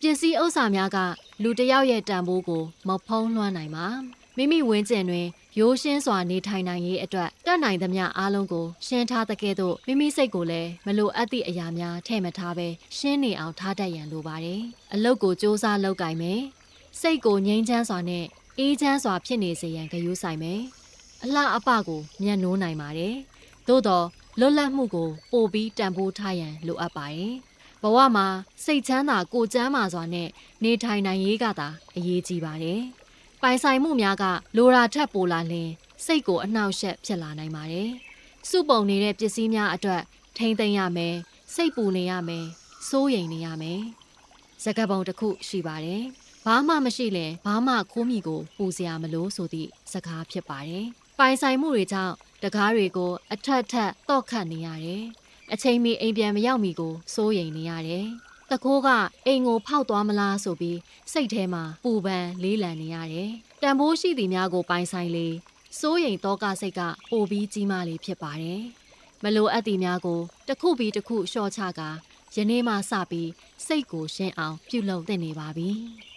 ပစ္စည်းဥစ္စာများကလူတစ်ယောက်ရဲ့တန်ဖိုးကိုမဖုံးလွှမ်းနိုင်ပါမိမိဝန်းကျင်တွင်ရိုးရှင်းစွာနေထိုင်နိုင်ရေးအတွက်တတ်နိုင်သမျှအားလုံးကိုရှင်းထားတဲ့ကဲ့သို့မိမိစိတ်ကိုလည်းမလိုအပ်သည့်အရာများထည့်မထားဘဲရှင်းနေအောင်ထားတတ်ရန်လိုပါတယ်အလုပ်ကိုစ조사လုပ်ကင်မယ်စိတ်ကိုငြိမ်းချမ်းစွာနဲ့အေးချမ်းစွာဖြစ်နေစေရန်ဂရုစိုက်မယ်အလှအပကိုမျက်နှိုးနိုင်ပါတယ်သို့တော့လွတ်လပ်မှုကိုပို့ပြီးတန်ဖိုးထားရန်လိုအပ်ပါတယ်ဘဝမှာစိတ်ချမ်းသာကိုယ်ကျန်းမာစွာနဲ့နေထိုင်နိုင်ရေးကသာအရေးကြီးပါတယ်။ပိုင်ဆိုင်မှုများကလိုရာထက်ပိုလာလျှင်စိတ်ကိုအနှောက်အယှက်ဖြစ်လာနိုင်ပါတယ်။စုပုံနေတဲ့ပစ္စည်းများအတွက်ထိမ့်သိမ်းရမယ်၊စိတ်ပူနေရမယ်၊စိုးရိမ်နေရမယ်။စကားပုံတစ်ခုရှိပါတယ်။ဘာမှမရှိလျှင်ဘာမှခိုးမိကိုပူစရာမလိုဆိုသည့်စကားဖြစ်ပါတယ်။ပိုင်ဆိုင်မှုတွေကြောင့်တကားတွေကိုအထက်ထက်တော့ခတ်နေရတယ်။အချိန်မီအိမ်ပြန်မရောက်မီကိုစိုးရိမ်နေရတယ်။တကိုးကအိမ်ကိုဖောက်သွားမလားဆိုပြီးစိတ်ထဲမှာပူပန်လေးလံနေရတယ်။တန်ဖိုးရှိသည်များကိုပိုင်ဆိုင်လေစိုးရိမ်တော့ကစိတ်ကပိုပြီးကြီးမားလေဖြစ်ပါတယ်။မလိုအပ်သည်များကိုတစ်ခုပြီးတစ်ခုလျှော့ချကာယနေ့မှစပြီးစိတ်ကိုရှင်းအောင်ပြုလုပ်သင့်နေပါပြီ။